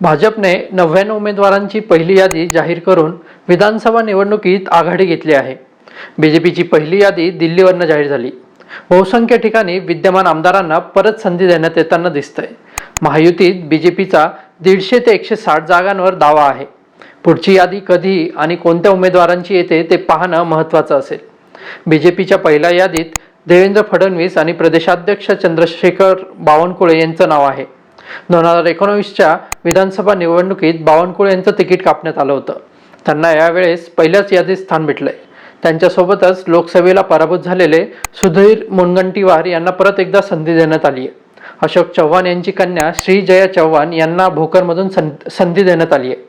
भाजपने 99 उमेदवारांची पहिली यादी जाहीर करून विधानसभा निवडणुकीत आघाडी घेतली आहे. बीजेपीची पहिली यादी दिल्लीवरनं जाहीर झाली. बहुसंख्य ठिकाणी विद्यमान आमदारांना परत संधी देण्यात येताना दिसतंय. महायुतीत बीजेपीचा 150 ते 160 जागांवर दावा आहे. पुढची यादी कधी आणि कोणत्या उमेदवारांची येते ते पाहणं महत्त्वाचं असेल. बीजेपीच्या पहिल्या यादीत देवेंद्र फडणवीस आणि प्रदेशाध्यक्ष चंद्रशेखर बावनकुळे यांचं नाव आहे. 2019च्या विधानसभा निवडणुकीत बावनकुळे यांचं तिकीट कापण्यात आलं होतं. त्यांना यावेळेस पहिल्याच यादीत स्थान भेटलंय. त्यांच्यासोबतच लोकसभेला पराभूत झालेले सुधीर मुनगंटीवार यांना परत एकदा संधी देण्यात आली आहे. अशोक चव्हाण यांची कन्या श्रीजया चव्हाण यांना भोकरमधून संधी देण्यात आली आहे.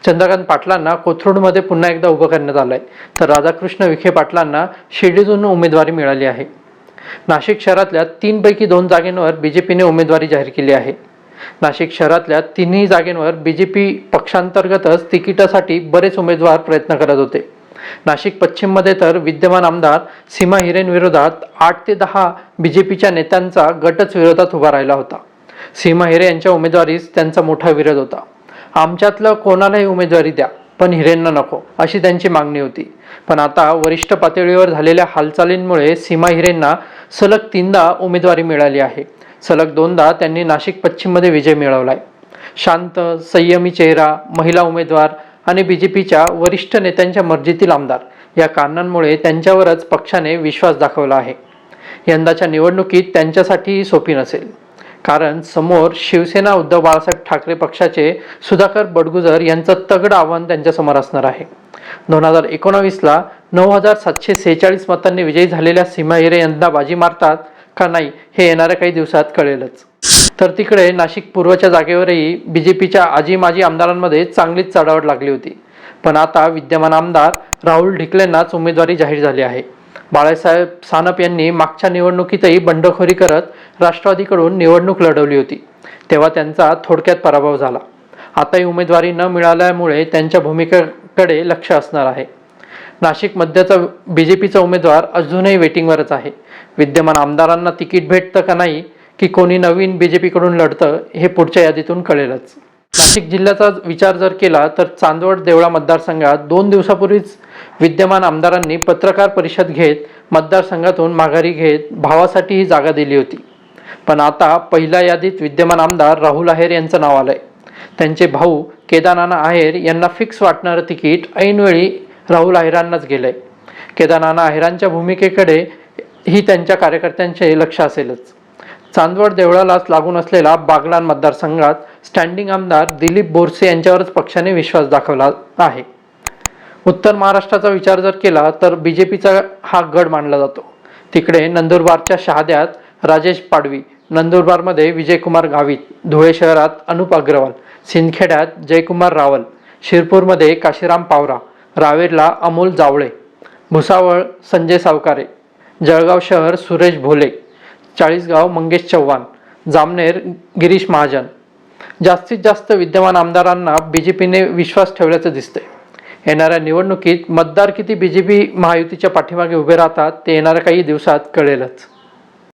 चंद्रकांत पाटलांना कोथरूडमध्ये पुन्हा एकदा उभं करण्यात आलंय, तर राधाकृष्ण विखे पाटलांना शिर्डीतून उमेदवारी मिळाली आहे. नाशिक शहरातल्या 3 पैकी 2 जागांवर बीजेपीने उमेदवारी जाहीर केली आहे. नाशिक शहरातल्या 3ही जागांवर बीजेपी पक्षांतर्गतच तिकिटासाठी बरेच उमेदवार प्रयत्न करत होते. नाशिक पश्चिममध्ये तर विद्यमान आमदार सीमा हिरेंविरोधात 8 ते 10 बीजेपीच्या नेत्यांचा गटच विरोधात उभा राहिला होता. सीमा हिरे यांच्या उमेदवारीस त्यांचा मोठा विरोध होता. आमच्यातलं कोणालाही उमेदवारी द्या, पण हिरेंना नको, अशी त्यांची मागणी होती. पण आता वरिष्ठ पातळीवर झालेल्या हालचालींमुळे सीमा हिरेंना सलग 3दा उमेदवारी मिळाली आहे. सलग 2दा त्यांनी नाशिक पश्चिममध्ये विजय मिळवलाय. शांत, संयमी चेहरा, महिला उमेदवार आणि बीजेपीच्या वरिष्ठ नेत्यांच्या मर्जीतील आमदार या कारणांमुळे त्यांच्यावरच पक्षाने विश्वास दाखवला आहे. यंदाच्या निवडणुकीत त्यांच्यासाठी सोपी नसेल, कारण समोर शिवसेना उद्धव बाळासाहेब ठाकरे पक्षाचे सुधाकर बडगुजर यांचं तगडं आव्हान त्यांच्यासमोर असणार आहे. 2019ला 9746 मतांनी विजयी झालेल्या सीमा हिरे यंदा बाजी मारतात का नाही हे येणाऱ्या काही दिवसात कळेलच. तर तिकडे नाशिक पूर्वच्या जागेवरही बीजेपीच्या आजी माजी आमदारांमध्ये चांगलीच चढावट लागली होती. पण आता विद्यमान आमदार राहुल ढिकलेंनाच उमेदवारी जाहीर झाली आहे. बाळासाहेब सानप यांनी मागच्या निवडणुकीतही बंडखोरी करत राष्ट्रवादीकडून निवडणूक लढवली होती, तेव्हा त्यांचा थोडक्यात पराभव झाला. आताही उमेदवारी न मिळाल्यामुळे त्यांच्या भूमिकेकडे लक्ष असणार आहे. नाशिक मध्यचा बीजेपीचा उमेदवार अजूनही वेटिंगवरच आहे. विद्यमान आमदारांना तिकीट भेटतं का नाही, की कोणी नवीन बीजेपीकडून लढतं, हे पुढच्या यादीतून कळेलच. नाशिक जिल्ह्याचा विचार जर केला तर चांदवड देवळा मतदारसंघात 2 दिवसापूर्वीच विद्यमान आमदारांनी पत्रकार परिषद घेत मतदारसंघातून माघारी घेत भावासाठी ही जागा दिली होती. पण आता पहिल्या यादीत विद्यमान आमदार राहुल आहेर यांचं नाव आलंय. त्यांचे भाऊ केदारनाना आहेर यांना फिक्स वाटणारं तिकीट ऐनवेळी राहुल आहेरांनाच गेलंय. केदारनाना आहेरांच्या भूमिकेकडे ही त्यांच्या कार्यकर्त्यांचे लक्ष असेलच. चांदवड देवळालाच लागून असलेला बागलाण मतदारसंघात स्टँडिंग आमदार दिलीप बोरसे यांच्यावरच पक्षाने विश्वास दाखवला आहे. उत्तर महाराष्ट्राचा विचार जर केला तर बीजेपीचा हा गड मानला जातो. तिकडे नंदुरबारच्या शहाद्यात राजेश पाडवी, नंदुरबारमध्ये विजयकुमार गावित, धुळे शहरात अनुप अग्रवाल, सिंदखेड्यात जयकुमार रावल, शिरपूरमध्ये काशीराम पावरा, रावेरला अमोल जावळे, भुसावळ संजय सावकारे, जळगाव शहर सुरेश भोले, चाळीसगाव मंगेश चव्हाण, जामनेर गिरीश महाजन. जास्तीत जास्त विद्यमान आमदारांना बीजेपीने विश्वास ठेवल्याचं दिसतंय. येणाऱ्या निवडणुकीत मतदार किती बीजेपी महायुतीच्या पाठीमागे उभे राहतात ते येणाऱ्या काही दिवसात कळेलच.